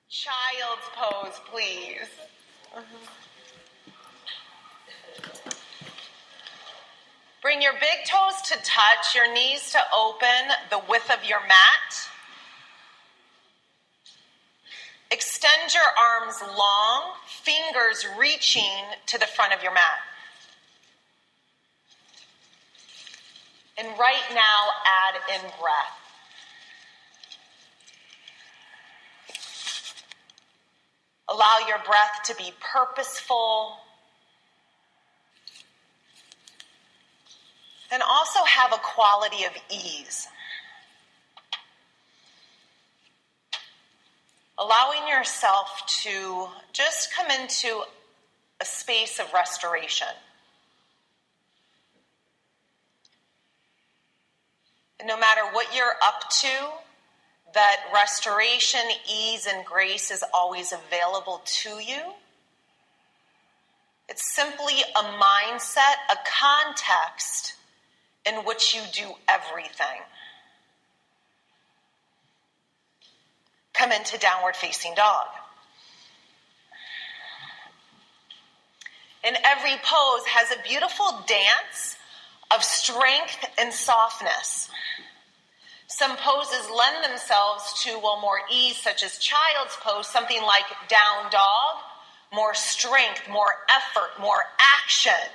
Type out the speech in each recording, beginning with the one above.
Child's pose, please. Bring your big toes to touch, your knees to open the width of your mat. Extend your arms long, fingers reaching to the front of your mat. And right now, add in breath. Allow your breath to be purposeful. And also have a quality of ease. Allowing yourself to just come into a space of restoration. And no matter what you're up to, that restoration, ease, and grace is always available to you. It's simply a mindset, a context in which you do everything. Come into downward facing dog. And every pose has a beautiful dance of strength and softness. Some poses lend themselves to more ease, such as child's pose, something like down dog, more strength, more effort, more action.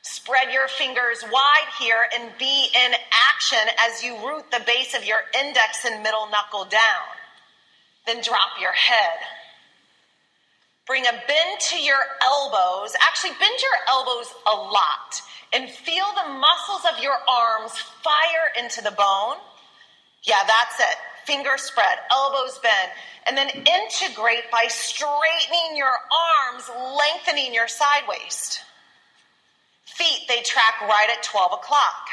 Spread your fingers wide here and be in action as you root the base of your index and middle knuckle down. Then drop your head. Bring a bend to your elbows. Actually, bend your elbows a lot and feel the muscles of your arms fire into the bone. Yeah, that's it. Fingers spread, elbows bend. And then integrate by straightening your arms, lengthening your side waist. Feet, they track right at 12 o'clock.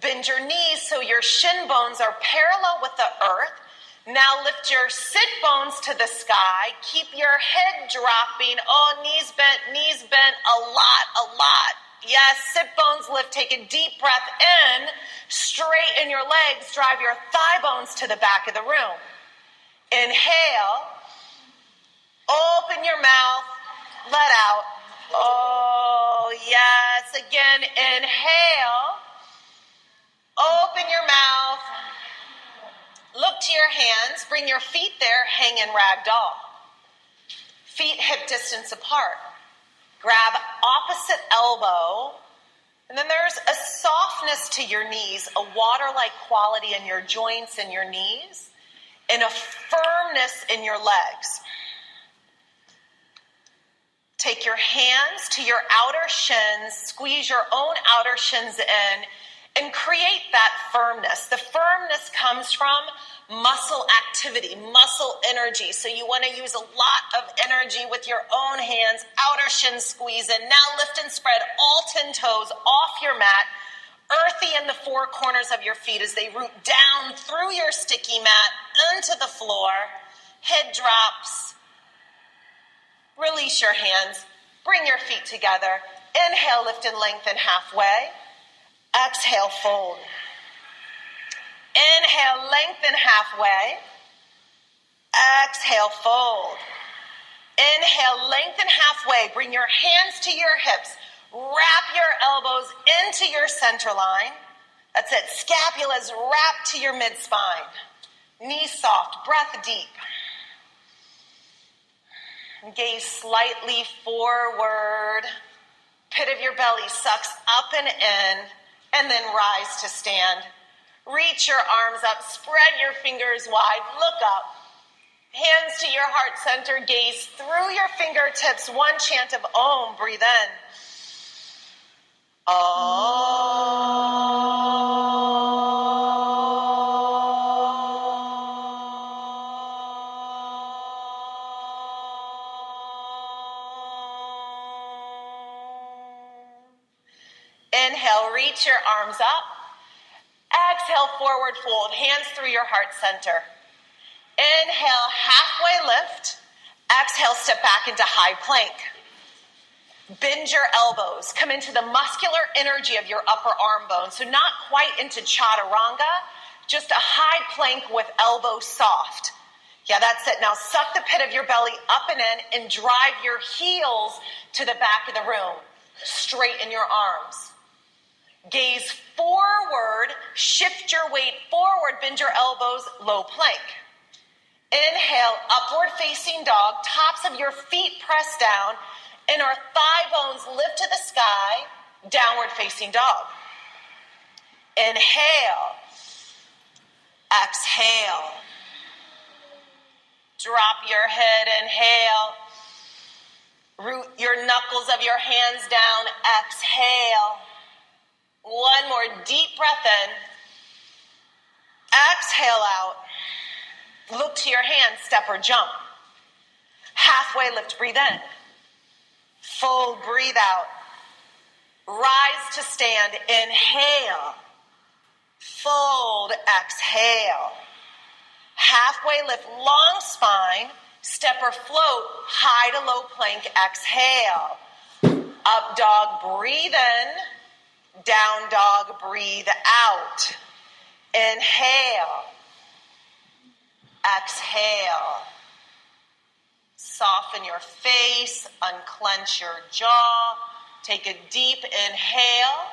Bend your knees so your shin bones are parallel with the earth. Now lift your sit bones to the sky. Keep your head dropping. Oh, knees bent a lot. Yes, sit bones lift. Take a deep breath in. Straighten your legs. Drive your thigh bones to the back of the room. Inhale. Open your mouth. Let out. Oh, yes. Again, inhale. Open your mouth. Look to your hands. Bring your feet there. Hang in ragdoll. Feet hip distance apart. Grab opposite elbow. And then there's a softness to your knees, a water-like quality in your joints and your knees, and a firmness in your legs. Take your hands to your outer shins, squeeze your own outer shins in, and create that firmness. The firmness comes from muscle activity, muscle energy. So you want to use a lot of energy with your own hands. Outer shins squeeze in. Now lift and spread all 10 toes off your mat. Earthy in the four corners of your feet as they root down through your sticky mat into the floor. Head drops. Release your hands. Bring your feet together. Inhale, lift and lengthen halfway. Exhale, fold. Inhale, lengthen halfway. Exhale, fold. Inhale, lengthen halfway. Bring your hands to your hips. Wrap your elbows into your center line. That's it. Scapulas wrap to your mid-spine. Knees soft. Breath deep. Gaze slightly forward. Pit of your belly sucks up and in. And then rise to stand. Reach your arms up. Spread your fingers wide. Look up. Hands to your heart center. Gaze through your fingertips. One chant of Om. Breathe in. Inhale, reach your arms up. Exhale, forward fold. Hands through your heart center. Inhale, halfway lift. Exhale, step back into high plank. Bend your elbows. Come into the muscular energy of your upper arm bone. So not quite into chaturanga, just a high plank with elbows soft. Yeah, that's it. Now suck the pit of your belly up and in and drive your heels to the back of the room. Straighten your arms. Gaze forward, shift your weight forward, bend your elbows, low plank. Inhale, upward facing dog, tops of your feet press down, and our thigh bones lift to the sky, downward facing dog. Inhale, exhale. Drop your head, inhale. Root your knuckles of your hands down, exhale. One more deep breath in. Exhale out. Look to your hands, step or jump. Halfway lift, breathe in. Fold, breathe out. Rise to stand, inhale. Fold, exhale. Halfway lift, long spine, step or float, high to low plank, exhale. Up dog, breathe in. Down dog, breathe out. Inhale. Exhale. Soften your face, unclench your jaw. Take a deep inhale.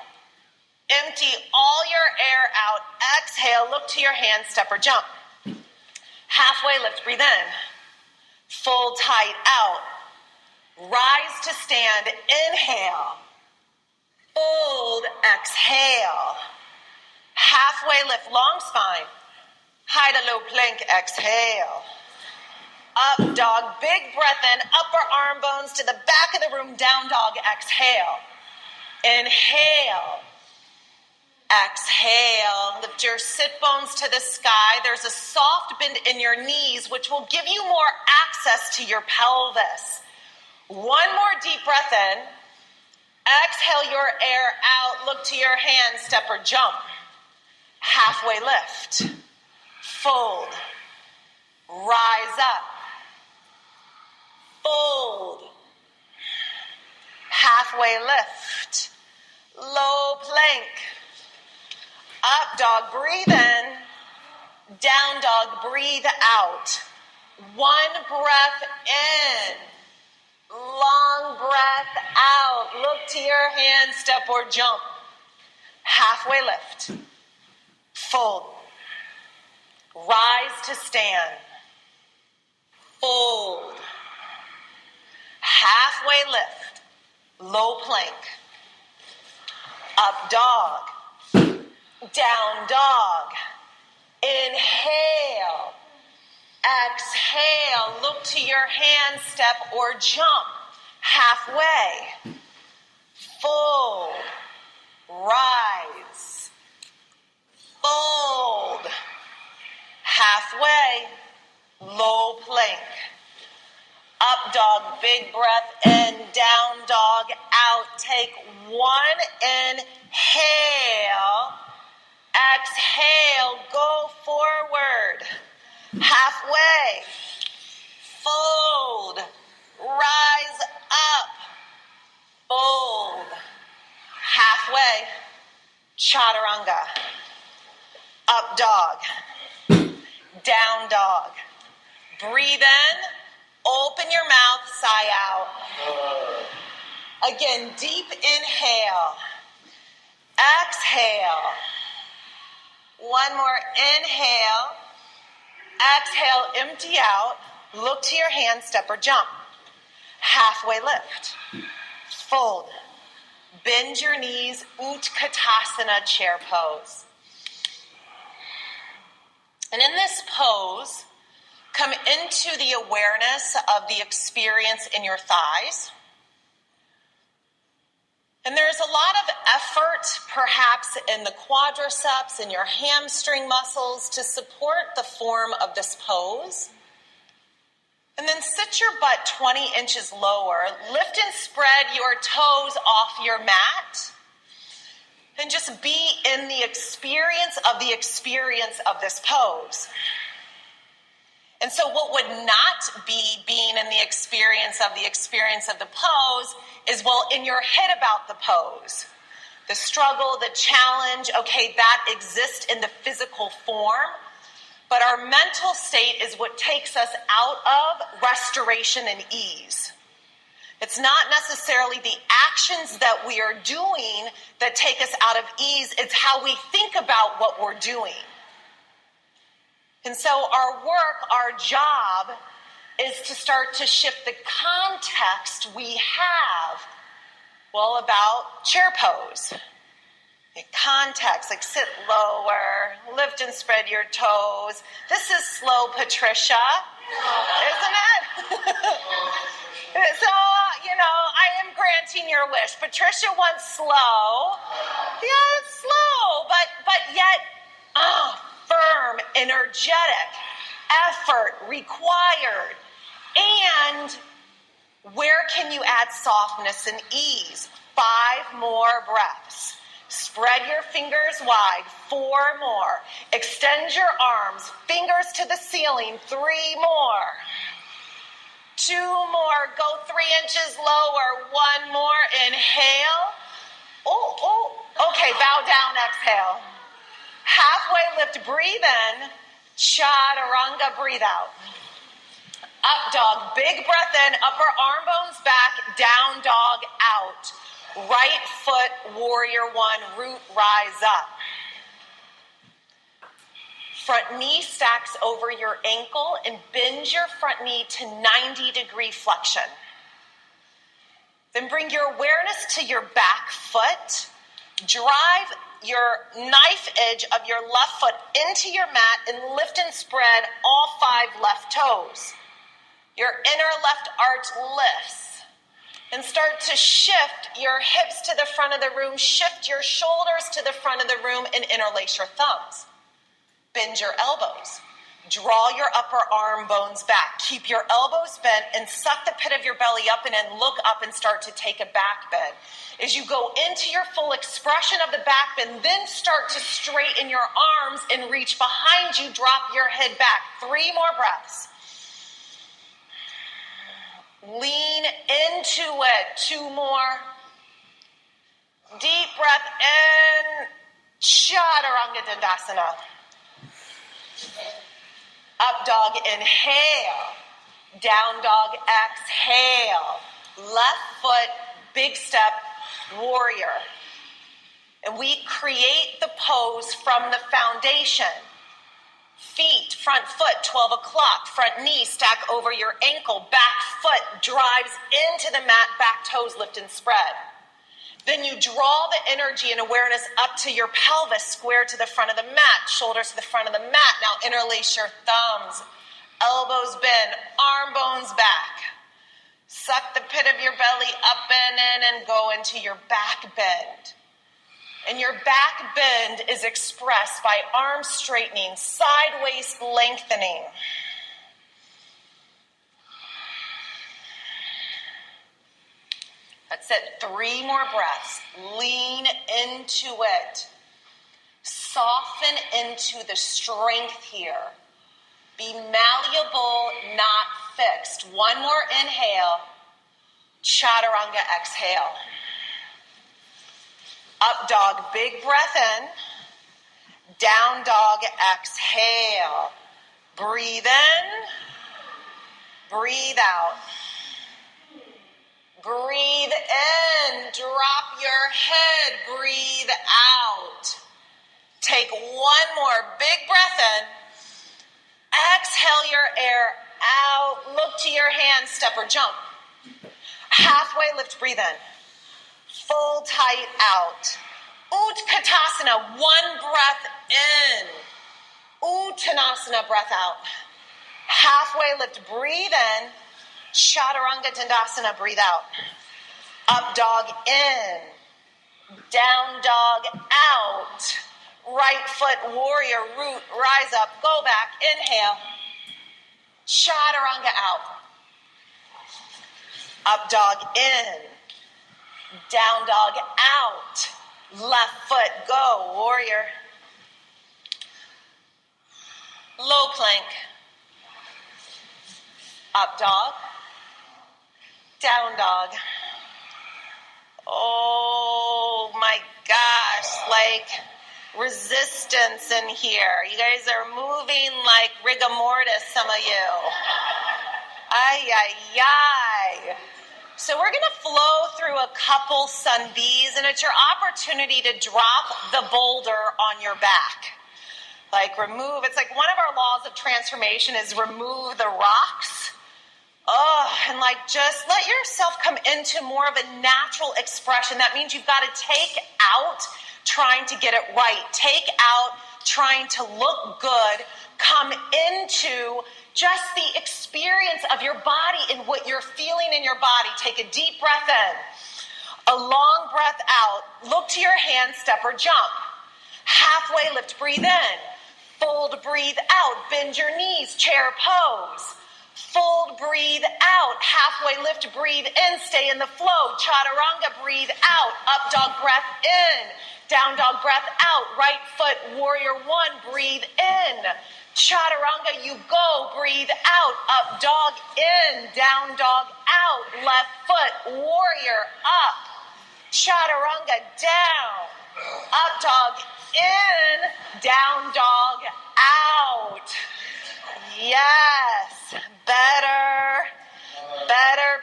Empty all your air out. Exhale, look to your hands, step or jump. Halfway lift, breathe in. Fold tight out. Rise to stand, inhale. Fold, exhale. Halfway lift, long spine. High to low plank, exhale. Up dog, big breath in, upper arm bones to the back of the room, down dog, exhale. Inhale. Exhale. Lift your sit bones to the sky. There's a soft bend in your knees, which will give you more access to your pelvis. One more deep breath in. Exhale your air out. Look to your hands, step or jump. Halfway lift. Fold. Rise up. Fold. Halfway lift. Low plank. Up dog, breathe in. Down dog, breathe out. One breath in. Long breath out. Look to your hands, step or jump. Halfway lift. Fold. Rise to stand. Fold. Halfway lift. Low plank. Up dog. Down dog. Inhale. Exhale. Look to your hand, step or jump. Halfway. Fold. Rise. Fold. Halfway. Low plank. Up dog, big breath in, down dog, out. Take one inhale. Exhale, go forward. Halfway. Fold. Rise up. Fold. Halfway. Chaturanga. Up dog. Down dog. Breathe in. Open your mouth, sigh out. Again, deep inhale. Exhale. One more inhale. Exhale, empty out. Look to your hand, step or jump. Halfway lift. Fold. Bend your knees, Utkatasana, chair pose. And in this pose, come into the awareness of the experience in your thighs. And there's a lot of effort, perhaps in the quadriceps and your hamstring muscles to support the form of this pose. And then sit your butt 20 inches lower. Lift and spread your toes off your mat. And just be in the experience of this pose. And so what would not be being in the experience of the pose is, well, in your head about the pose. The struggle, the challenge, okay, that exists in the physical form. But our mental state is what takes us out of restoration and ease. It's not necessarily the actions that we are doing that take us out of ease. It's how we think about what we're doing. And so our work, our job, is to start to shift the context we have, well, about chair pose. The context, like sit lower, lift and spread your toes. This is slow, Patricia, isn't it? So, I am granting your wish. Patricia wants slow. Yeah, it's slow, but yet firm, energetic, effort required. And where can you add softness and ease? 5 more breaths. Spread your fingers wide. 4 more. Extend your arms, fingers to the ceiling. 3 more. 2 more. Go 3 inches lower. 1 more. Inhale. Okay, bow down, exhale. Halfway lift, breathe in. Chaturanga, breathe out. Up dog, big breath in, upper arm bones back, down dog out. Right foot, warrior 1, root, rise up. Front knee stacks over your ankle and bend your front knee to 90-degree flexion. Then bring your awareness to your back foot. Drive your knife edge of your left foot into your mat and lift and spread all 5 left toes. Your inner left arch lifts. And start to shift your hips to the front of the room, shift your shoulders to the front of the room, and interlace your thumbs. Bend your elbows. Draw your upper arm bones back. Keep your elbows bent and suck the pit of your belly up and then look up and start to take a back bend. As you go into your full expression of the back bend, then start to straighten your arms and reach behind you. Drop your head back. 3 more breaths. Lean into it. 2 more. Deep breath in. Chaturanga Dandasana. Up dog, inhale. Down dog, exhale. Left foot, big step, warrior. And we create the pose from the foundation. Feet, front foot, 12 o'clock. Front knee stack over your ankle. Back foot drives into the mat. Back toes lift and spread. Then you draw the energy and awareness up to your pelvis, square to the front of the mat, shoulders to the front of the mat. Now interlace your thumbs. Elbows bend, arm bones back. Suck the pit of your belly up and in and go into your back bend. And your back bend is expressed by arms straightening, sideways lengthening. That's it. 3 more breaths. Lean into it. Soften into the strength here. Be malleable, not fixed. 1 more inhale. Chaturanga, exhale. Up dog, big breath in. Down dog, exhale. Breathe in. Breathe out. Breathe in. Drop your head. Breathe out. Take 1 more big breath in. Exhale your air out. Look to your hands, step or jump. Halfway lift, breathe in. Full tight out. Utkatasana, 1 breath in. Uttanasana, breath out. Halfway lift, breathe in. Chaturanga Dandasana, breathe out. Up dog in. Down dog out. Right foot, warrior, root, rise up, go back, inhale. Chaturanga out. Up dog in. Down dog out. Left foot, go, warrior. Low plank. Up dog. Down dog. Oh my gosh, like resistance in here. You guys are moving like rigor mortis, some of you. Ay, ay, ay. So we're going to flow through a couple sun Bs, and it's your opportunity to drop the boulder on your back. Like remove, it's like one of our laws of transformation is remove the rocks. And like just let yourself come into more of a natural expression. That means you've got to take out trying to get it right. Take out trying to look good. Come into just the experience of your body and what you're feeling in your body. Take a deep breath in, a long breath out. Look to your hand, step or jump. Halfway lift, breathe in. Fold, breathe out. Bend your knees, chair pose. Fold, breathe out. Halfway lift, breathe in. Stay in the flow. Chaturanga, breathe out. Up dog, breath in. Down dog, breath out. Right foot, warrior one, breathe in. Chaturanga, you go, breathe out. Up dog, in. Down dog, out. Left foot, warrior, up. Chaturanga, down. Up dog, in. Down dog, out. Yes, better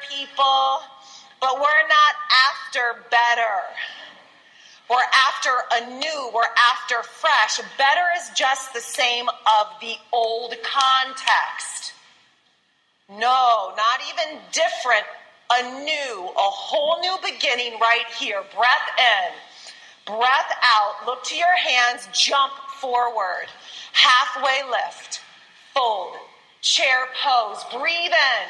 people, but we're not after better. We're after a new, we're after fresh. Better is just the same of the old context. No, not even different, a new, a whole new beginning right here. Breath in, breath out, look to your hands, jump forward, halfway lift. Fold, chair pose, breathe in,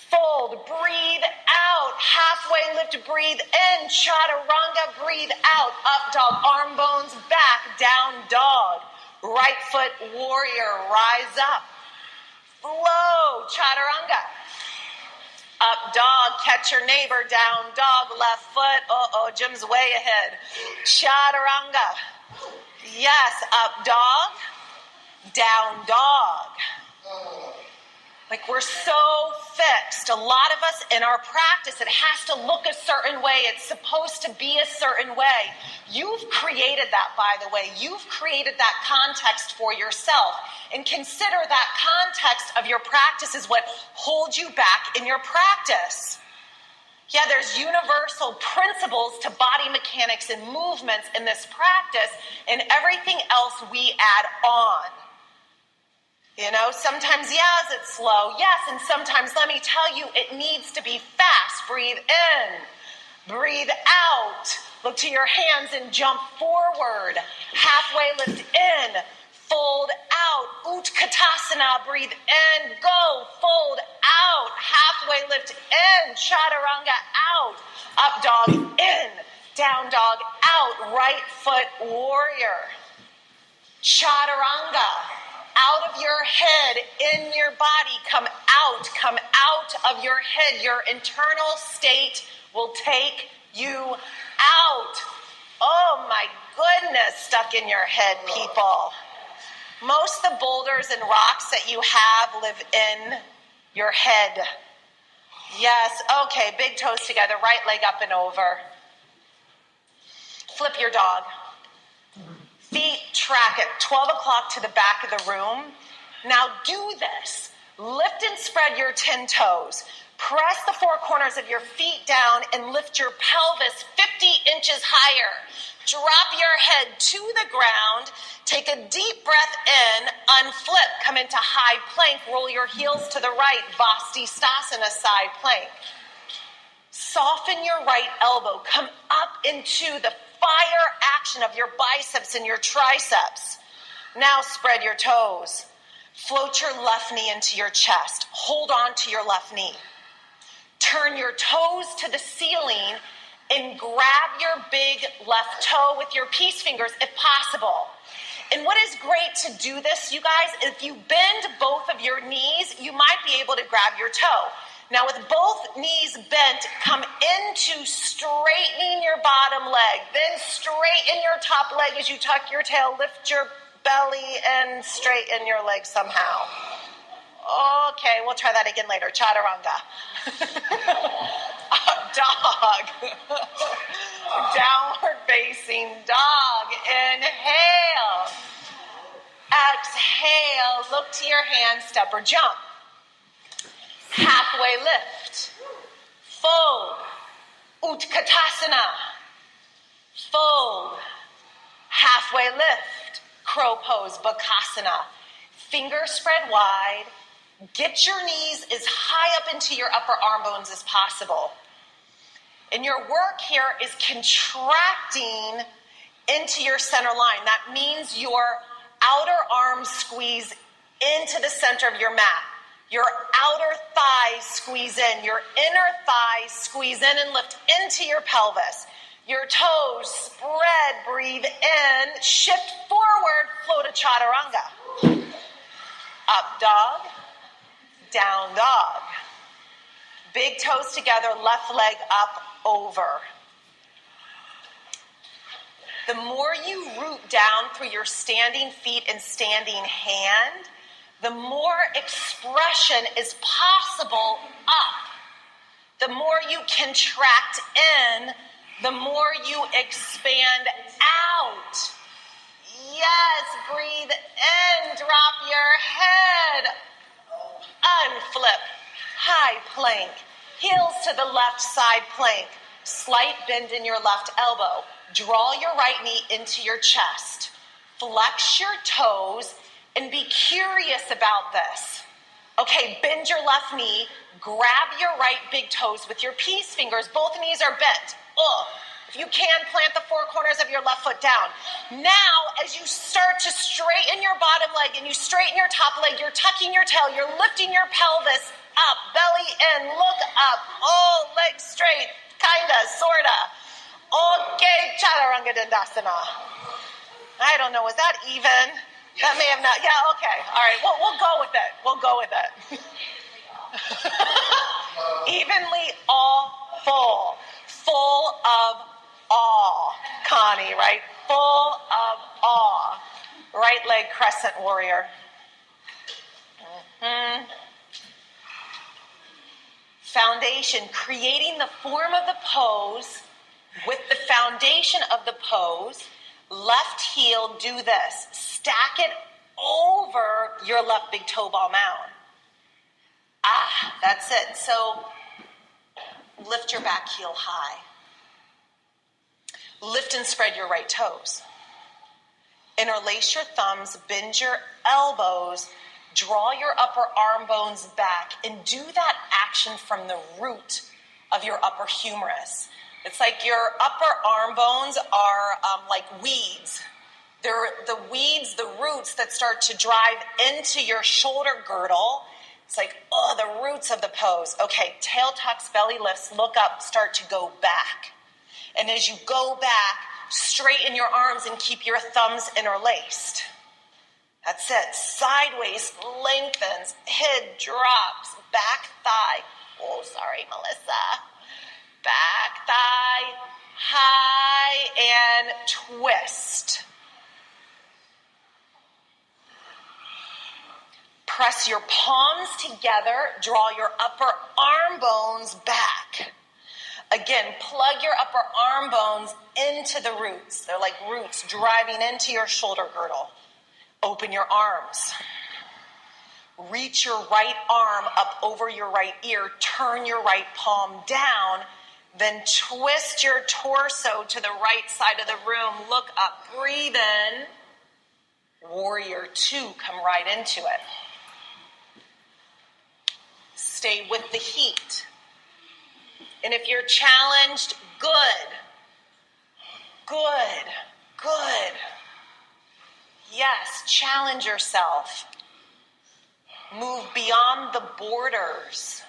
fold, breathe out, halfway lift, breathe in, chaturanga, breathe out, up dog, arm bones back, down dog, right foot warrior, rise up, flow, chaturanga, up dog, catch your neighbor, down dog, left foot, Jim's way ahead, chaturanga, yes, up dog, down dog. Like we're so fixed. A lot of us in our practice, it has to look a certain way. It's supposed to be a certain way. You've created that, by the way. You've created that context for yourself. And consider that context of your practice is what holds you back in your practice. Yeah, there's universal principles to body mechanics and movements in this practice, and everything else we add on. You know, sometimes, yes, it's slow. Yes, and sometimes, let me tell you, it needs to be fast. Breathe in, breathe out. Look to your hands and jump forward. Halfway lift in, fold out. Utkatasana, breathe in, go, fold out. Halfway lift in, chaturanga out. Up dog in, down dog out. Right foot warrior. Chaturanga. Out of your head, in your body, come out of your head. Your internal state will take you out. Oh my goodness, stuck in your head, people. Most of the boulders and rocks that you have live in your head. Yes, okay, big toes together, right leg up and over. Flip your dog. Feet track at 12 o'clock to the back of the room. Now do this. Lift and spread your 10 toes. Press the four corners of your feet down and lift your pelvis 50 inches higher. Drop your head to the ground. Take a deep breath in. Unflip. Come into high plank. Roll your heels to the right. Vastisthasana, side plank. Soften your right elbow. Come up into the fire action of your biceps and your triceps. Now spread your toes. Float your left knee into your chest. Hold on to your left knee. Turn your toes to the ceiling and grab your big left toe with your peace fingers if possible. And what is great to do this, you guys, if you bend both of your knees, you might be able to grab your toe. Now with both knees bent, come into straightening your bottom leg. Then straighten your top leg as you tuck your tail. Lift your belly and straighten your leg somehow. Okay, we'll try that again later. Chaturanga. dog. Downward facing dog. Inhale. Exhale. Look to your hand, step or jump. Halfway lift. Fold. Utkatasana. Fold. Halfway lift. Crow pose, Bakasana. Fingers spread wide. Get your knees as high up into your upper arm bones as possible. And your work here is contracting into your center line. That means your outer arms squeeze into the center of your mat. Your outer thighs squeeze in. Your inner thighs squeeze in and lift into your pelvis. Your toes spread, breathe in, shift forward, flow to chaturanga. Up dog, down dog. Big toes together, left leg up, over. The more you root down through your standing feet and standing hand, the more expression is possible up. The more you contract in, the more you expand out. Yes, breathe in, drop your head. Unflip, high plank. Heels to the left side plank. Slight bend in your left elbow. Draw your right knee into your chest. Flex your toes and be curious about this. Okay, bend your left knee. Grab your right big toes with your peace fingers. Both knees are bent. If you can, plant the four corners of your left foot down. Now, as you start to straighten your bottom leg and you straighten your top leg, you're tucking your tail, you're lifting your pelvis up, belly in, look up. Oh, legs straight, kinda, sorta. Okay, Chaturanga Dandasana. I don't know, is that even? That may have not, yeah, okay. All right, we'll go with it. We'll go with it. Evenly all full. Full of awe, Connie, right? Full of awe. Right leg crescent warrior. Foundation, creating the form of the pose with the foundation of the pose. Left heel, do this. Stack it over your left big toe ball mound. That's it. So lift your back heel high. Lift and spread your right toes. Interlace your thumbs, bend your elbows, draw your upper arm bones back, and do that action from the root of your upper humerus. It's like your upper arm bones are like weeds. They're the weeds, the roots that start to drive into your shoulder girdle. It's like, the roots of the pose. Okay, tail tucks, belly lifts, look up, start to go back. And as you go back, straighten your arms and keep your thumbs interlaced. That's it. Sideways lengthens, head drops, back thigh. Oh, sorry, Melissa. Back thigh, high, and twist. Press your palms together, draw your upper arm bones back. Again, plug your upper arm bones into the roots. They're like roots driving into your shoulder girdle. Open your arms. Reach your right arm up over your right ear. Turn your right palm down. Then twist your torso to the right side of the room. Look up, breathe in. Warrior two, come right into it. Stay with the heat. And if you're challenged, good. Yes, challenge yourself. Move beyond the borders.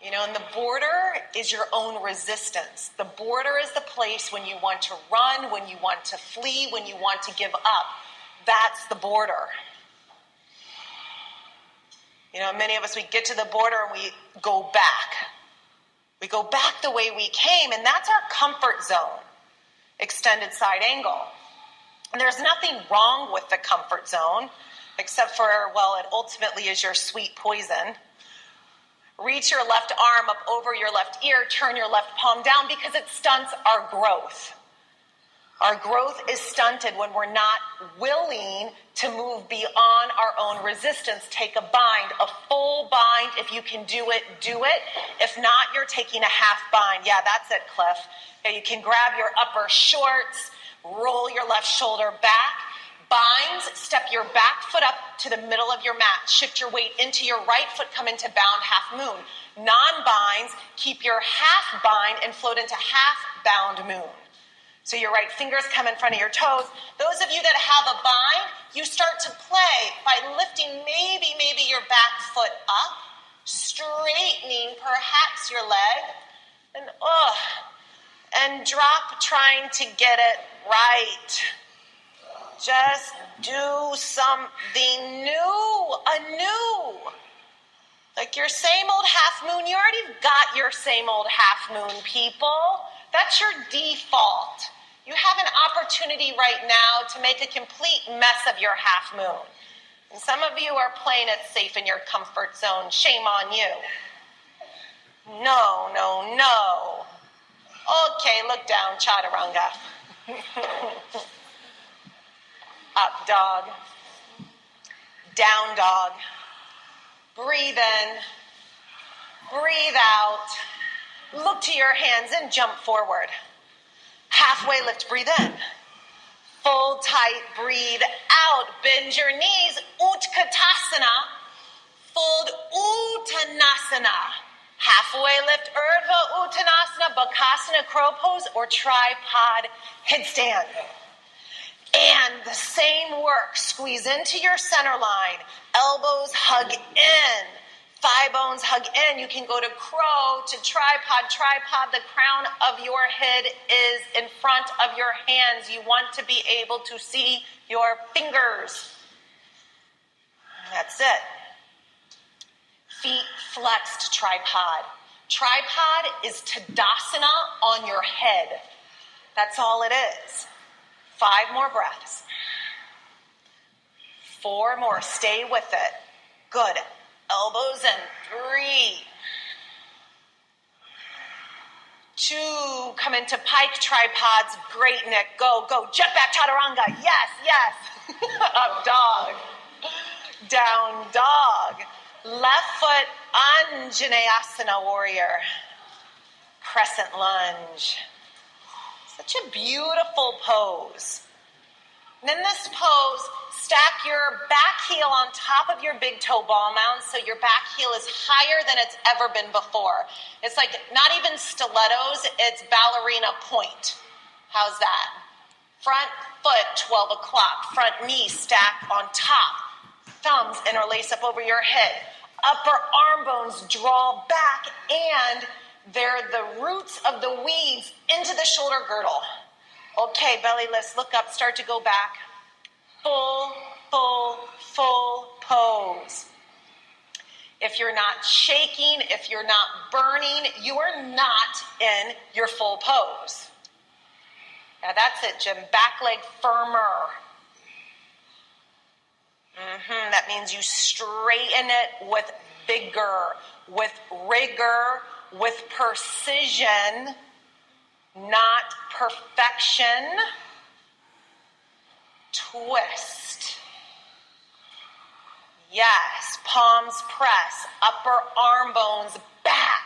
And the border is your own resistance. The border is the place when you want to run, when you want to flee, when you want to give up. That's the border. Many of us, we get to the border and we go back. We go back the way we came, and that's our comfort zone. Extended side angle. And there's nothing wrong with the comfort zone, except for, it ultimately is your sweet poison. Reach your left arm up over your left ear, turn your left palm down because it stunts our growth. Our growth is stunted when we're not willing to move beyond our own resistance. Take a bind, a full bind. If you can do it, do it. If not, you're taking a half bind. Yeah, that's it, Cliff. Okay, you can grab your upper shorts, roll your left shoulder back. Binds, step your back foot up to the middle of your mat. Shift your weight into your right foot, come into bound half moon. Non-binds, keep your half bind and float into half bound moon. So your right fingers come in front of your toes. Those of you that have a bind, you start to play by lifting maybe your back foot up, straightening perhaps your leg, and drop, trying to get it right. Just do something new, anew. Like your same old half moon, you already got your same old half moon, people. That's your default. You have an opportunity right now to make a complete mess of your half moon. And some of you are playing it safe in your comfort zone. Shame on you. No. Okay, look down, chaturanga. Up dog. Down dog. Breathe in. Breathe out. Look to your hands and jump forward. Halfway lift, breathe in. Full tight, breathe out. Bend your knees, Utkatasana. Fold Uttanasana. Halfway lift, Urdhva Uttanasana, Bakasana, crow pose, or tripod headstand. And the same work. Squeeze into your center line. Elbows hug in. Thigh bones hug in. You can go to crow, to tripod. Tripod, the crown of your head is in front of your hands. You want to be able to see your fingers. That's it. Feet flexed, tripod. Tripod is Tadasana on your head. That's all it is. 5 more breaths. 4 more. Stay with it. Good. Elbows in. 3. 2. Come into pike tripods. Great, Nick. Go. Jet back chaturanga. Yes. Up dog. Down dog. Left foot Anjaneyasana warrior. Crescent lunge. Such a beautiful pose. And in this pose, stack your back heel on top of your big toe ball mound so your back heel is higher than it's ever been before. It's like not even stilettos, it's ballerina point. How's that? Front foot, 12 o'clock. Front knee stack on top. Thumbs interlace up over your head. Upper arm bones draw back, and they're the roots of the weeds into the shoulder girdle. Okay, belly lifts, look up, start to go back. Full pose. If you're not shaking, if you're not burning, you are not in your full pose. Now that's it, Jim. Back leg firmer. That means you straighten it with vigor, with rigor, with precision, not perfection. Twist. Yes, palms press, upper arm bones back.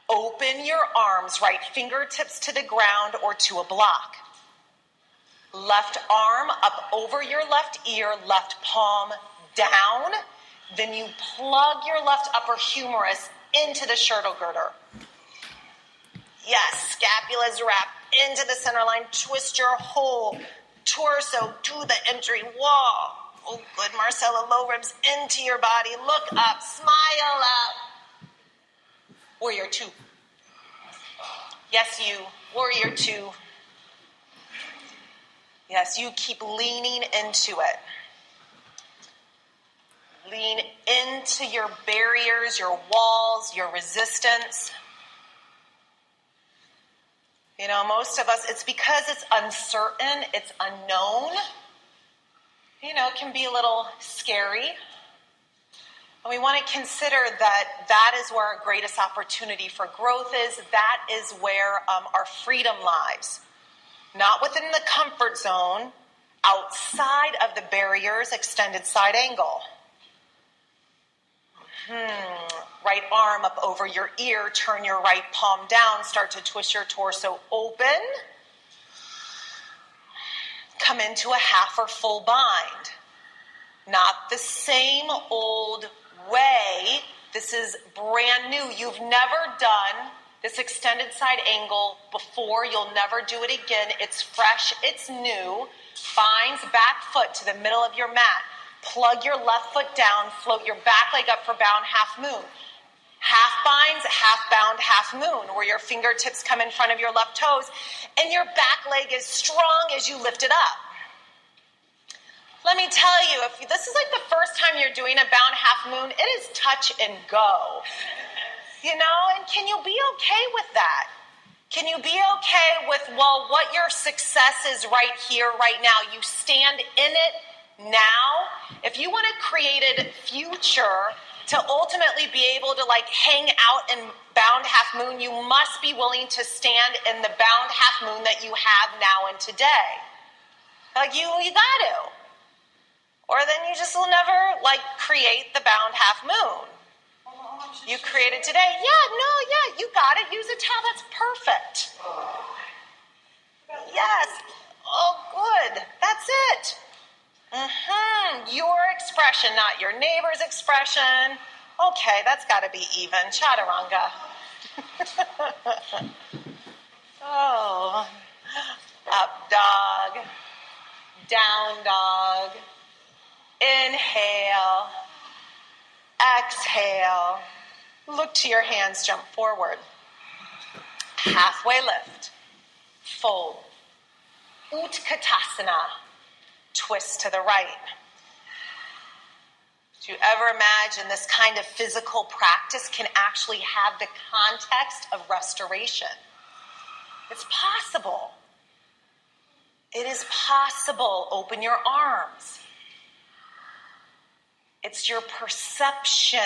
Open your arms, right fingertips to the ground or to a block. Left arm up over your left ear, left palm down. Then you plug your left upper humerus into the girdle girder. Yes, scapulas wrap into the center line. Twist your whole torso to the entry wall. Oh, good, Marcella. Low ribs into your body. Look up. Smile up. Warrior 2. Yes, you. Warrior 2. Yes, you keep leaning into it. Lean into your barriers, your walls, your resistance. You know, most of us, it's because it's uncertain, it's unknown. You know, it can be a little scary. And we want to consider that that is where our greatest opportunity for growth is. That is where our freedom lies. Not within the comfort zone, outside of the barriers, extended side angle. Right arm up over your ear, turn your right palm down, start to twist your torso open. Come into a half or full bind. Not the same old way. This is brand new. You've never done this extended side angle before. You'll never do it again. It's fresh. It's new. Finds back foot to the middle of your mat. Plug your left foot down. Float your back leg up for bound half moon. Half binds, half bound, half moon, where your fingertips come in front of your left toes and your back leg is strong as you lift it up. Let me tell you, if this is like the first time you're doing a bound half moon, it is touch and go. You know, and can you be okay with that? Can you be okay with, well, what your success is right here, right now? You stand in it now. If you want a created future to ultimately be able to like hang out in bound half moon, you must be willing to stand in the bound half moon that you have now and today. Like you got to. Or then you just will never like create the bound half moon. You created today. Yeah, you got it. Use a towel. That's perfect. Yes. Oh, good. That's it. Your expression, not your neighbor's expression. Okay, that's got to be even. Chaturanga. Oh. Up dog. Down dog. Inhale. Exhale. Look to your hands, jump forward. Halfway lift. Fold. Utkatasana. Twist to the right. Do you ever imagine this kind of physical practice can actually have the context of restoration? It's possible. It is possible. Open your arms. It's your perception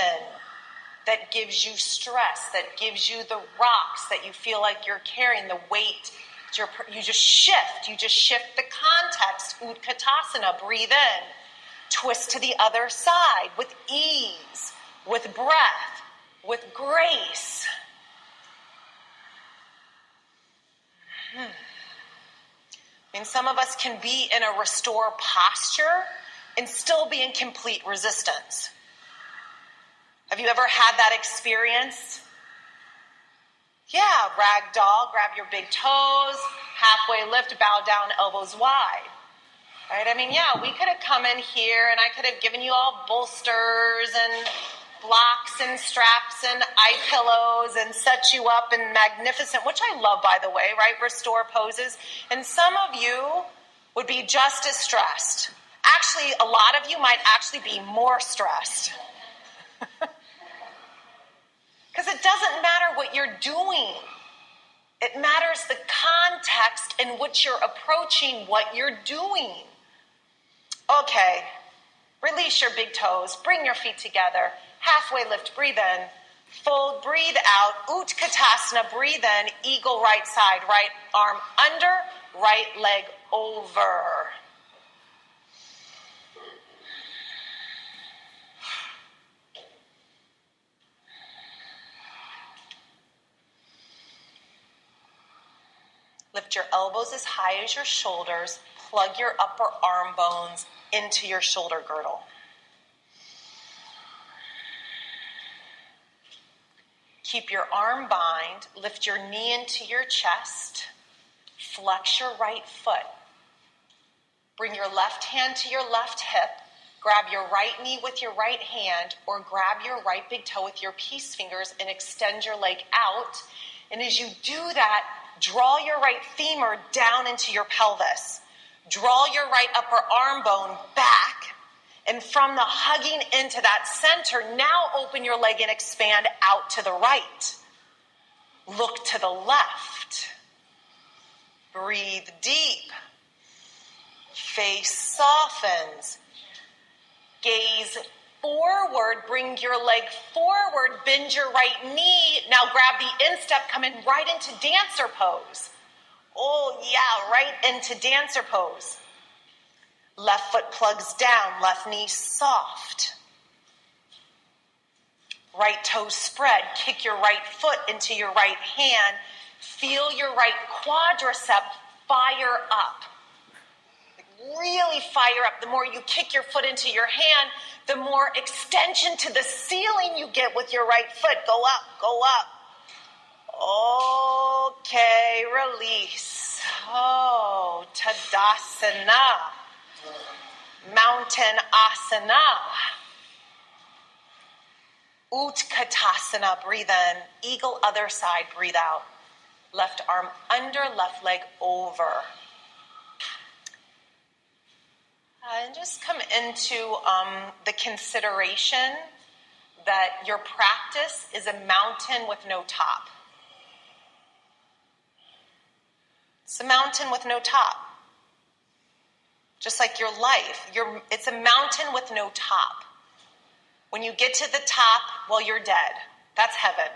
that gives you stress, that gives you the rocks that you feel like you're carrying, the weight. You just shift. You just shift the context. Utkatasana. Breathe in. Twist to the other side with ease, with breath, with grace. I mean, some of us can be in a restore posture and still be in complete resistance. Have you ever had that experience? Yeah, ragdoll, grab your big toes, halfway lift, bow down, elbows wide. Right? I mean, yeah, we could have come in here and I could have given you all bolsters and blocks and straps and eye pillows and set you up in magnificent, which I love, by the way, right? Restore poses. And some of you would be just as stressed. Actually, a lot of you might actually be more stressed. Because it doesn't matter what you're doing. It matters the context in which you're approaching what you're doing. Okay, release your big toes, bring your feet together, halfway lift, breathe in, fold, breathe out, Utkatasana, breathe in, eagle right side, right arm under, right leg over. Lift your elbows as high as your shoulders. Plug your upper arm bones into your shoulder girdle. Keep your arm bind. Lift your knee into your chest. Flex your right foot. Bring your left hand to your left hip. Grab your right knee with your right hand, or grab your right big toe with your peace fingers and extend your leg out. And as you do that, draw your right femur down into your pelvis. Draw your right upper arm bone back. And from the hugging into that center, now open your leg and expand out to the right. Look to the left. Breathe deep. Face softens. Gaze forward, bring your leg forward, bend your right knee. Now grab the instep, come in right into dancer pose. Oh yeah, right into dancer pose. Left foot plugs down, left knee soft. Right toes spread, kick your right foot into your right hand. Feel your right quadricep fire up. Really fire up. The more you kick your foot into your hand, the more extension to the ceiling you get with your right foot. Go up, go up. Okay, release. Oh, Tadasana. Mountain Asana. Utkatasana, breathe in. Eagle, other side, breathe out. Left arm under, left leg over. And just come into the consideration that your practice is a mountain with no top. It's a mountain with no top. Just like your life, it's a mountain with no top. When you get to the top, well, you're dead. That's heaven.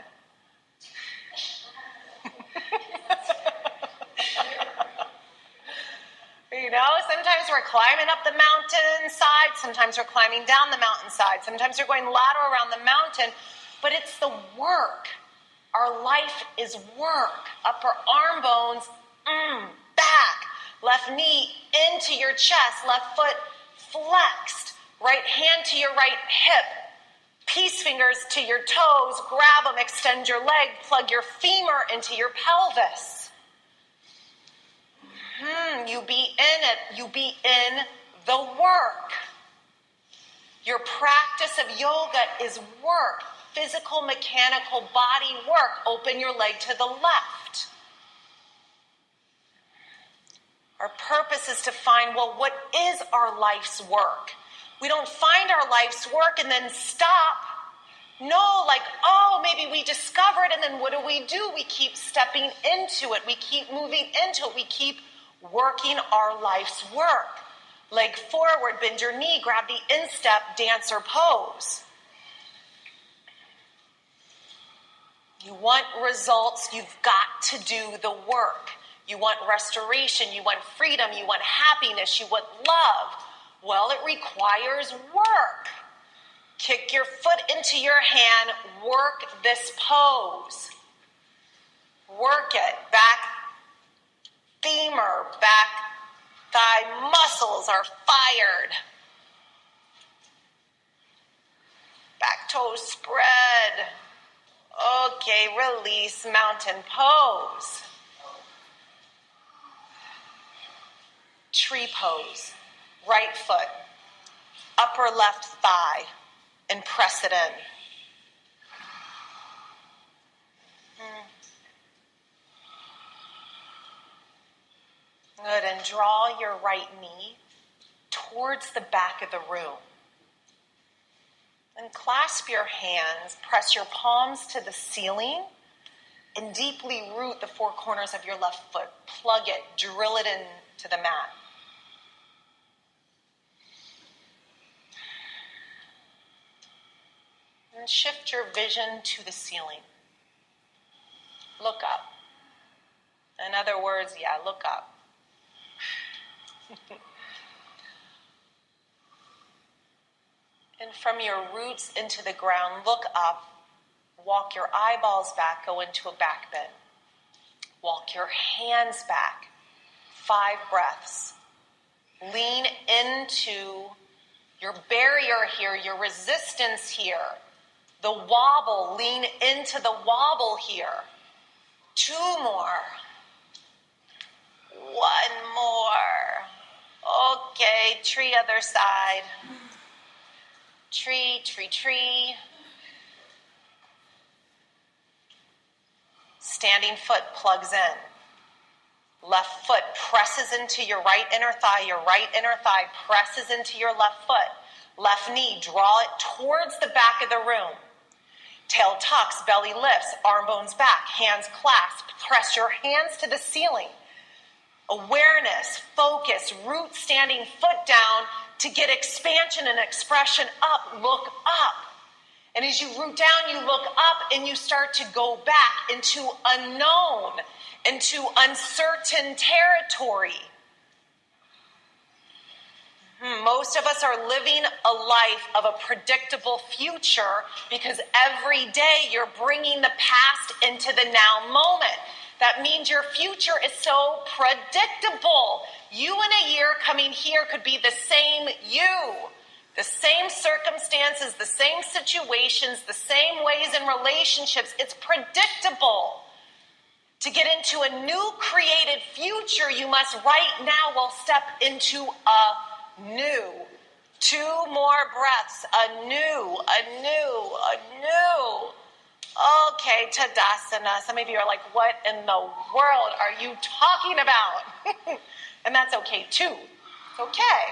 You know, sometimes we're climbing up the mountainside, sometimes we're climbing down the mountainside, sometimes we're going lateral around the mountain, but it's the work. Our life is work. Upper arm bones, back. Left knee into your chest, left foot flexed. Right hand to your right hip. Peace fingers to your toes, grab them, extend your leg, plug your femur into your pelvis. You be in it. You be in the work. Your practice of yoga is work. Physical, mechanical body work. Open your leg to the left. Our purpose is to find, well, what is our life's work? We don't find our life's work and then stop. No, like, oh, maybe we discover it, and then what do? We keep stepping into it. We keep moving into it. We keep working our life's work. Leg forward, bend your knee, grab the instep, dancer pose. You want results, you've got to do the work. You want restoration, you want freedom, you want happiness, you want love. Well, it requires work. Kick your foot into your hand, work this pose. Work it. Back femur, back thigh muscles are fired. Back toes spread. Okay, release, mountain pose. Tree pose. Right foot, upper left thigh, and press it in. Good, and draw your right knee towards the back of the room. And clasp your hands, press your palms to the ceiling, and deeply root the four corners of your left foot. Plug it, drill it into the mat. And shift your vision to the ceiling. Look up. In other words, look up. And from your roots into the ground, look up. Walk your eyeballs back, go into a back bend. Walk your hands back. 5 breaths. Lean into your barrier here, your resistance here. The wobble, lean into the wobble here. 2 more. 1 more. Okay, tree other side. Tree, tree, tree. Standing foot plugs in. Left foot presses into your right inner thigh. Your right inner thigh presses into your left foot. Left knee, draw it towards the back of the room. Tail tucks, belly lifts, arm bones back, hands clasped. Press your hands to the ceiling. Awareness, focus, root standing foot down, To get expansion and expression up, look up. And as you root down, you look up and you start to go back into unknown, into uncertain territory. Most of us are living a life of a predictable future because every day you're bringing the past into the now moment. That means your future is so predictable. You in a year coming here could be the same you. The same circumstances, the same situations, the same ways in relationships. It's predictable. To get into a new created future, you must right now step into a new. 2 more breaths. A new. Okay, Tadasana. Some of you are like, what in the world are you talking about? And that's okay too. It's okay.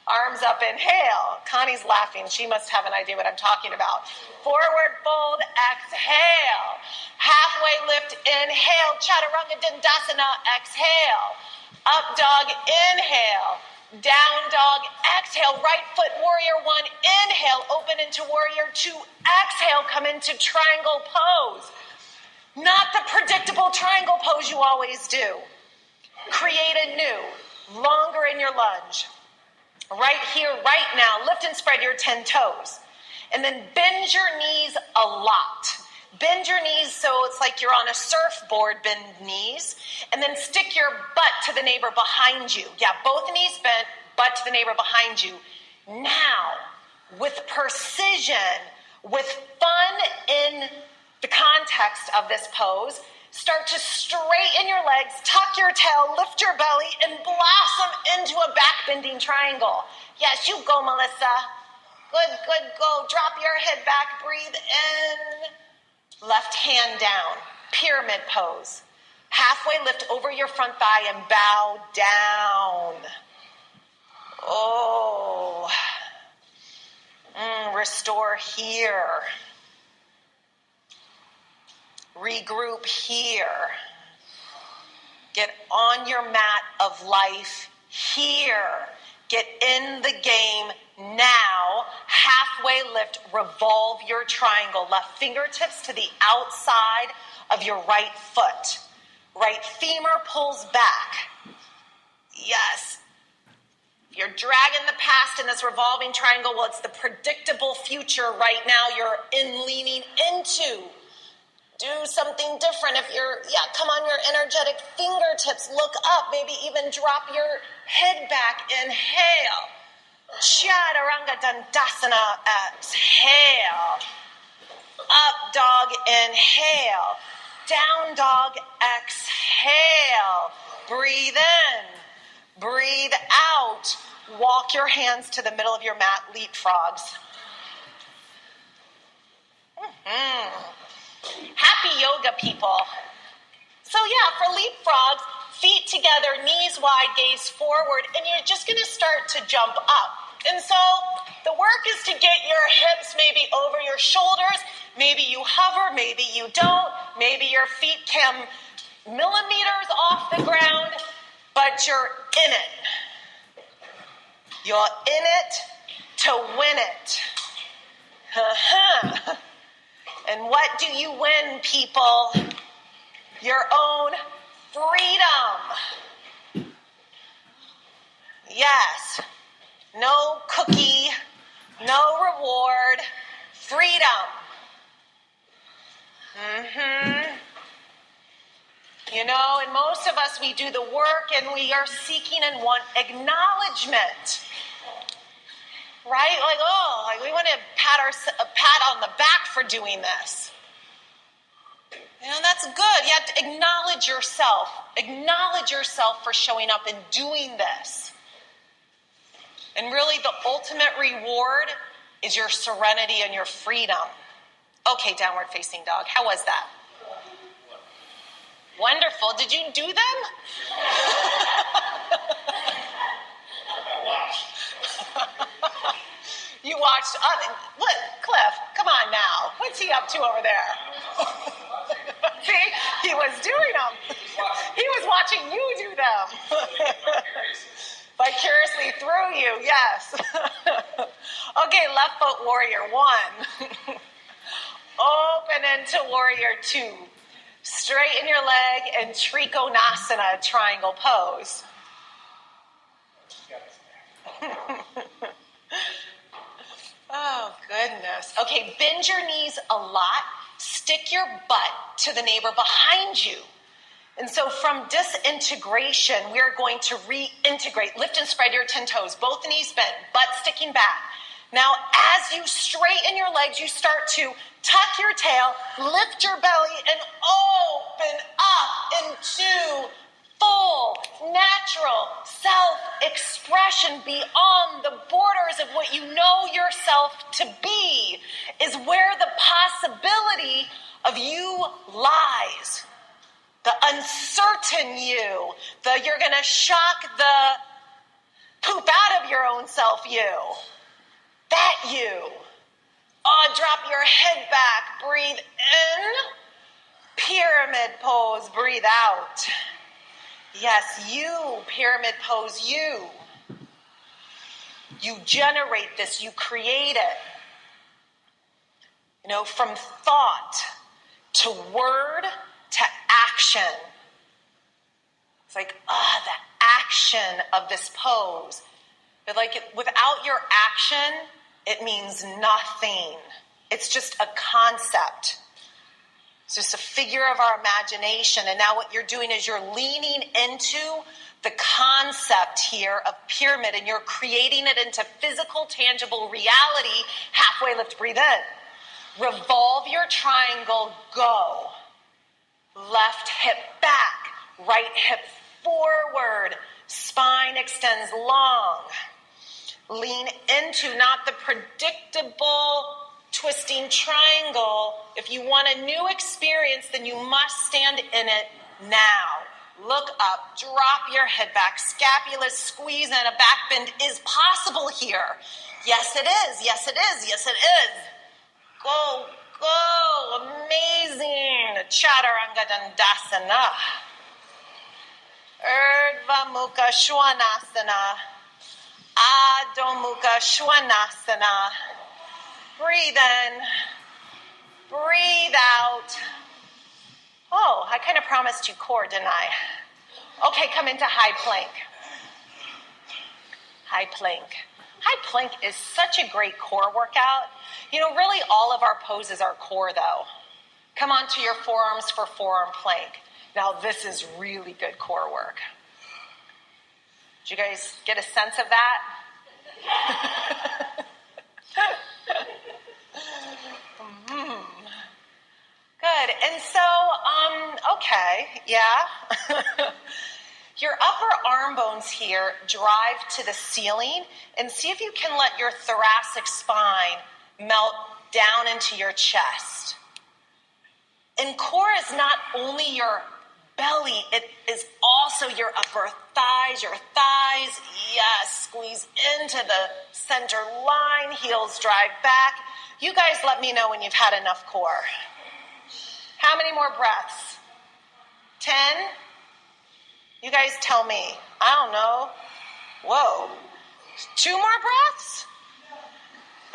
Arms up, inhale. Connie's laughing. She must have an idea what I'm talking about. Forward fold, exhale. Halfway lift, inhale. Chaturanga Dandasana, exhale. Up dog, inhale. Down dog, exhale. Right foot, warrior 1, inhale. Open into warrior 2, exhale. Come into triangle pose. Not the predictable triangle pose you always do. Create a new, longer in your lunge. Right here, right now, lift and spread your 10 toes. And then bend your knees a lot. Bend your knees so it's like you're on a surfboard, bend knees. And then stick your butt to the neighbor behind you. Yeah, both knees bent, butt to the neighbor behind you. Now, with precision, with fun in the context of this pose, start to straighten your legs, tuck your tail, lift your belly, and blossom into a back-bending triangle. Yes, you go, Melissa. Good, go. Drop your head back, breathe in. Left hand down, pyramid pose. Halfway lift over your front thigh and bow down. Oh. Restore here. Regroup here. Get on your mat of life here. Get in the game now. Halfway lift, revolve your triangle. Left fingertips to the outside of your right foot. Right femur pulls back. Yes. You're dragging the past in this revolving triangle. Well, it's the predictable future right now you're leaning into. Do something different. If you're, come on your energetic fingertips. Look up. Maybe even drop your head back. Inhale. Chaturanga Dandasana. Exhale. Up dog. Inhale. Down dog. Exhale. Breathe in. Breathe out. Walk your hands to the middle of your mat. Leapfrogs. Happy yoga, people. So for leapfrogs, feet together, knees wide, gaze forward, and you're just going to start to jump up. And so the work is to get your hips maybe over your shoulders. Maybe you hover, maybe you don't. Maybe your feet come millimeters off the ground, but you're in it. You're in it to win it. And what do you win, people? Your own freedom. Yes. No cookie, no reward, freedom. You know, and most of us, we do the work and we are seeking and want acknowledgement. Right? Like we want to pat on the back for doing this. You know, that's good. You have to acknowledge yourself. Acknowledge yourself for showing up and doing this. And really the ultimate reward is your serenity and your freedom. Okay, downward facing dog. How was that? Wonderful. Did you do them? You watched what? Cliff, come on now. What's he up to over there? See, he was doing them. He was watching you do them. Vicariously through you, yes. Okay, left foot warrior 1. Open into warrior 2. Straighten your leg and Trikonasana, triangle pose. Oh, goodness. Okay, bend your knees a lot. Stick your butt to the neighbor behind you. And so from disintegration, we are going to reintegrate. Lift and spread your 10 toes, both knees bent, butt sticking back. Now, as you straighten your legs, you start to tuck your tail, lift your belly, and open up into full, natural self-expression beyond the borders of what you know yourself to be is where the possibility of you lies. The uncertain you, you're going to shock the poop out of your own self you. That you. Oh, drop your head back. Breathe in. Pyramid pose. Breathe out. Yes, you. Pyramid pose, you. You generate this. You create it. You know, from thought to word to action. It's like, the action of this pose. But without your action, it means nothing. It's just a concept. It's just a figure of our imagination. And now what you're doing is you're leaning into the concept here of pyramid and you're creating it into physical, tangible reality. Halfway lift, breathe in. Revolve your triangle, go. Left hip back, right hip forward. Spine extends long. Lean into not the predictable twisting triangle. If you want a new experience, then you must stand in it now. Look up, drop your head back, scapula squeeze in. A back bend is possible here. Yes, it is. Yes, it is. Yes, it is. Go, go. Amazing. Chaturanga Dandasana. Urdhva Mukha Svanasana. Adho Mukha Svanasana. Breathe in. Breathe out. Oh, I kind of promised you core, didn't I? Okay, come into high plank. High plank. High plank is such a great core workout. You know, really all of our poses are core, though. Come onto your forearms for forearm plank. Now, this is really good core work. Did you guys get a sense of that? Good. And so, okay, yeah. Your upper arm bones here drive to the ceiling and see if you can let your thoracic spine melt down into your chest. And core is not only your belly, it is also your upper thighs, yes, squeeze into the center line, heels drive back. You guys let me know when you've had enough core. How many more breaths? 10? You guys tell me. I don't know. Whoa. 2 more breaths?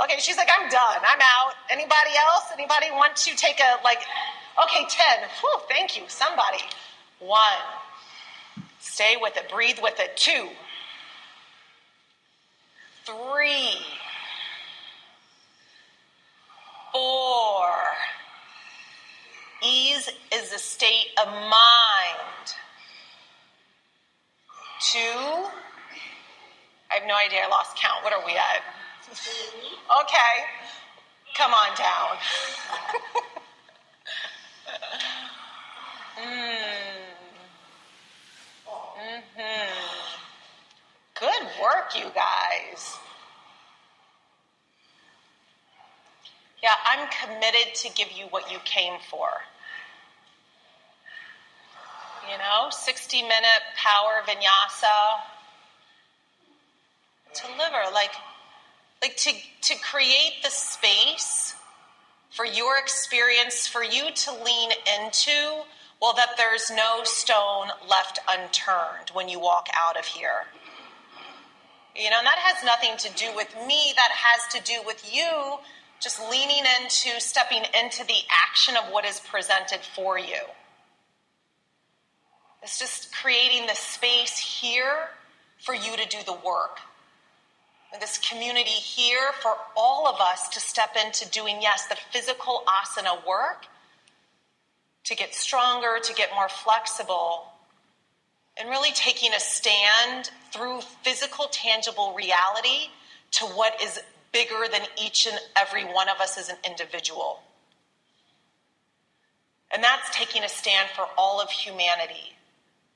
Okay, she's like, I'm done. I'm out. Anybody else? Anybody want to take okay, 10. Whew, thank you, somebody. 1. Stay with it. Breathe with it. 2. 3. 4. Ease is a state of mind. 2. I have no idea. I lost count. What are we at? Okay. Come on down. Good work, you guys. Yeah, I'm committed to give you what you came for. 60-minute power vinyasa. To deliver, to create the space for your experience, for you to lean into, well, that there's no stone left unturned when you walk out of here. And that has nothing to do with me. That has to do with you just leaning into, stepping into the action of what is presented for you. It's just creating the space here for you to do the work. And this community here for all of us to step into doing, yes, the physical asana work, to get stronger, to get more flexible, and really taking a stand through physical, tangible reality to what is bigger than each and every one of us as an individual. And that's taking a stand for all of humanity.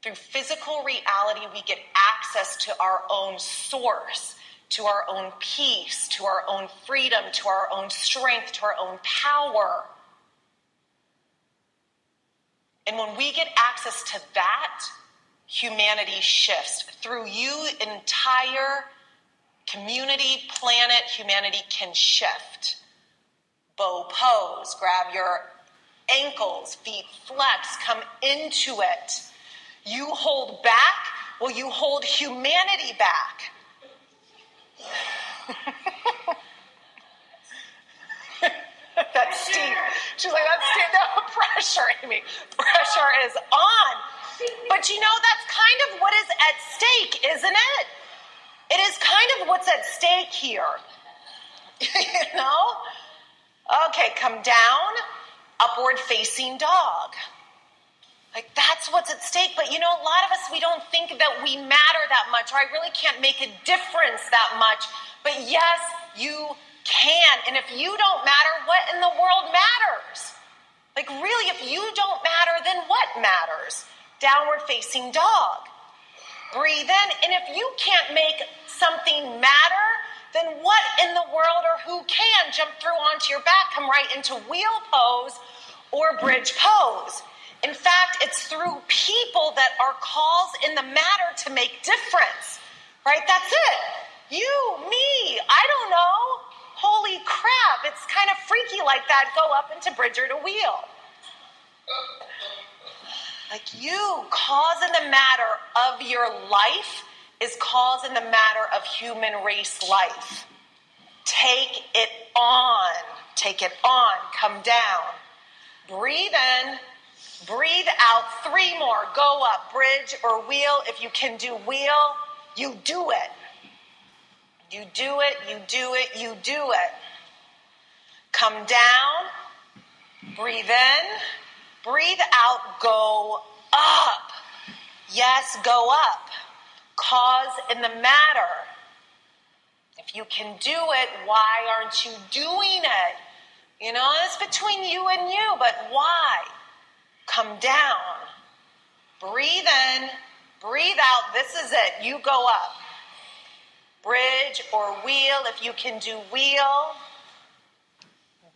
Through physical reality, we get access to our own source, to our own peace, to our own freedom, to our own strength, to our own power. And when we get access to that, humanity shifts. Through you, entire community, planet, humanity can shift. Bow pose, grab your ankles, feet flex, come into it. You hold back, well, you hold humanity back. That's Steve. She's like, that's Steve. No, pressure, Amy. Pressure is on. But that's kind of what is at stake, isn't it? It is kind of what's at stake here. Okay, come down, upward facing dog. Like, that's what's at stake. But a lot of us, we don't think that we matter that much, or I really can't make a difference that much. But yes, you can. And if you don't matter, what in the world matters? Like, really, if you don't matter, then what matters? Downward facing dog. Breathe in. And if you can't make something matter, then what in the world or who can? Jump through onto your back, come right into wheel pose or bridge pose. In fact, it's through people that are calls in the matter to make difference, right? That's it. You, me, I don't know. Holy crap, it's kind of freaky like that. Go up into bridge or to wheel. Like you, cause in the matter of your life is cause in the matter of human race life. Take it on. Take it on. Come down. Breathe in. Breathe out. 3 more. Go up. Bridge or wheel. If you can do wheel, you do it. You do it. You do it. You do it. Come down. Breathe in. Breathe out. Go up. Yes, go up. Cause in the matter. If you can do it, why aren't you doing it? It's between you and you, but why? Come down. Breathe in. Breathe out. This is it. You go up. Bridge or wheel. If you can do wheel,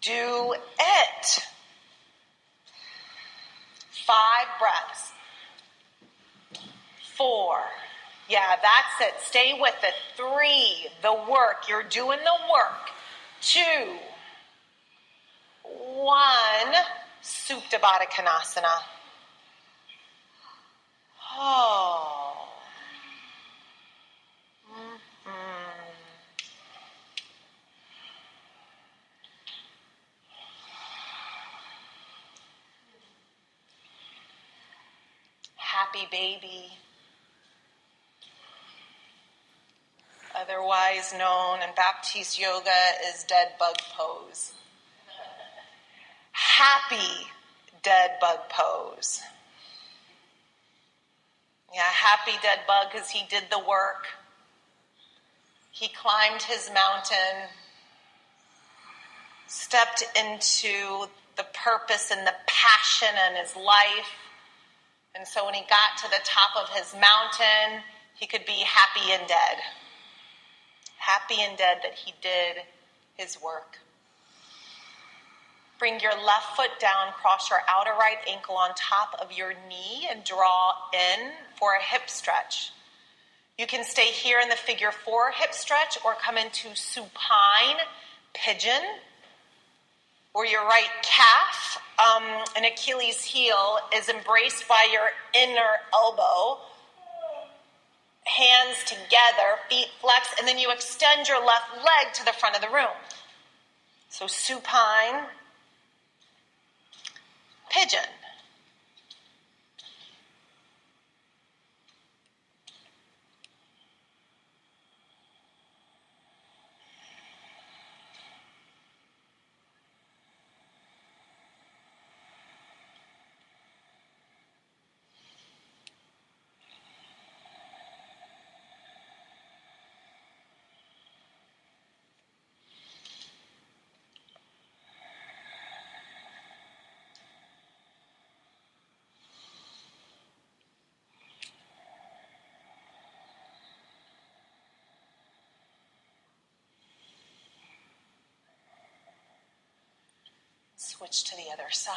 do it. 5 breaths. 4. Yeah, that's it. Stay with it. 3, the work. You're doing the work. 2, 1, Supta Baddha Konasana. Oh. Happy baby. Otherwise known in Baptiste yoga as dead bug pose. Happy dead bug pose. Yeah, happy dead bug because he did the work. He climbed his mountain, stepped into the purpose and the passion in his life. And so when he got to the top of his mountain, he could be happy and dead. Happy and dead that he did his work. Bring your left foot down, cross your outer right ankle on top of your knee and draw in for a hip stretch. You can stay here in the figure 4 hip stretch or come into supine pigeon, where your right calf and Achilles heel is embraced by your inner elbow. hands together, feet flex, and then you extend your left leg to the front of the room. So supine, pigeon. Switch to the other side.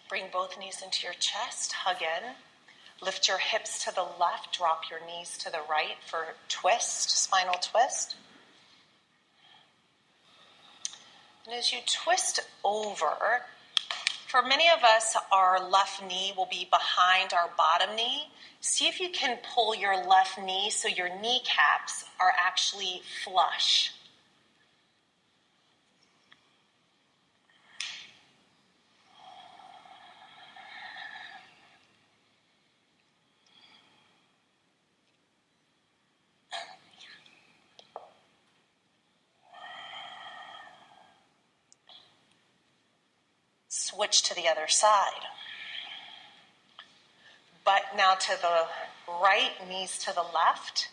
Bring both knees into your chest, hug in. Lift your hips to the left, drop your knees to the right for twist, spinal twist. And as you twist over, for many of us, our left knee will be behind our bottom knee. See if you can pull your left knee so your kneecaps are actually flush. Switch to the other side. Butt now to the right, knees to the left.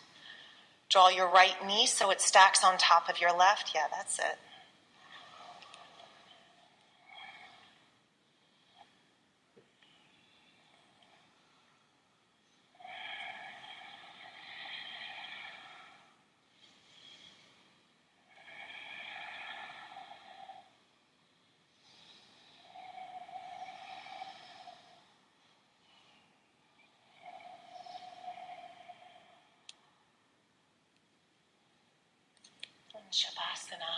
Draw your right knee so it stacks on top of your left. Yeah, that's it. And Shavasana.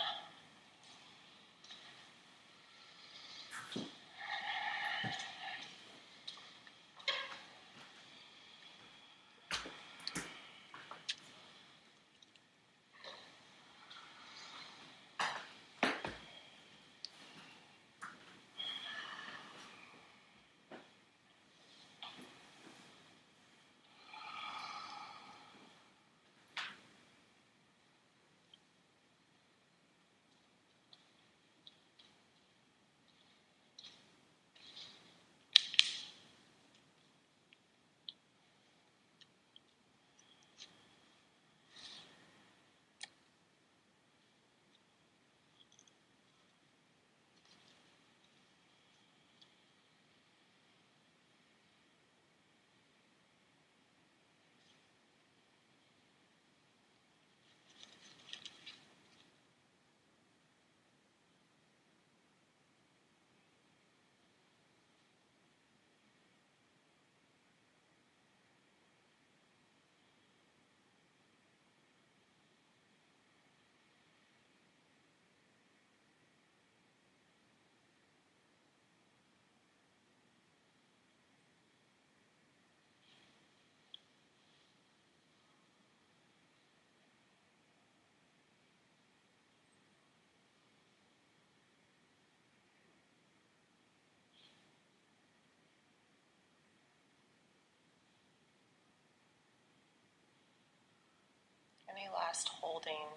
Any last holding?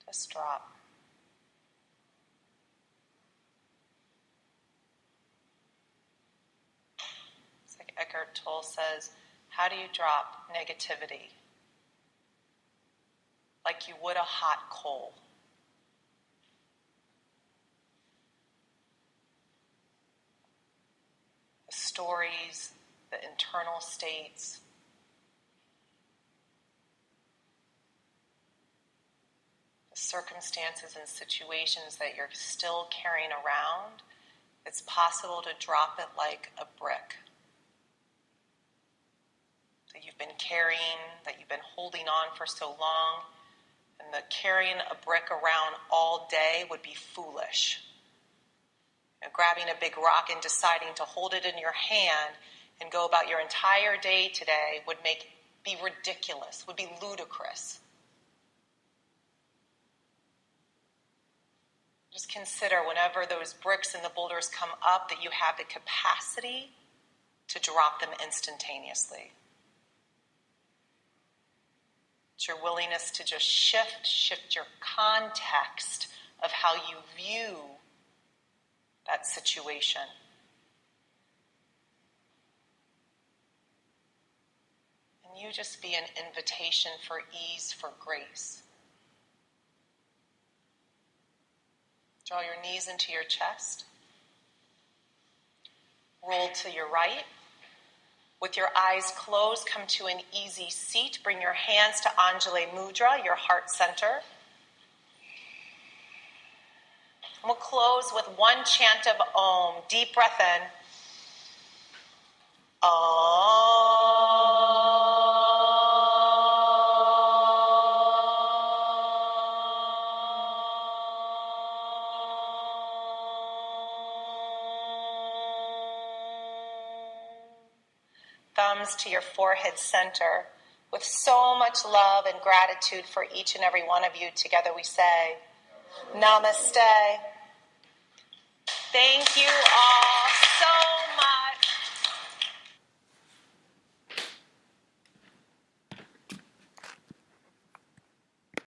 Just drop. Toll says, how do you drop negativity? Like you would a hot coal. The stories, the internal states, the circumstances and situations that you're still carrying around, it's possible to drop it like a brick that you've been carrying, that you've been holding on for so long. And the carrying a brick around all day would be foolish. You know, grabbing a big rock and deciding to hold it in your hand and go about your entire day today would be ridiculous, would be ludicrous. Just consider whenever those bricks and the boulders come up that you have the capacity to drop them instantaneously. It's your willingness to just shift your context of how you view that situation. And you just be an invitation for ease, for grace. Draw your knees into your chest. Roll to your right. With your eyes closed, come to an easy seat. Bring your hands to Anjali Mudra, your heart center. We'll close with one chant of Om. Deep breath in. Om. Thumbs to your forehead center. With so much love and gratitude for each and every one of you, together we say, Namaste. Thank you all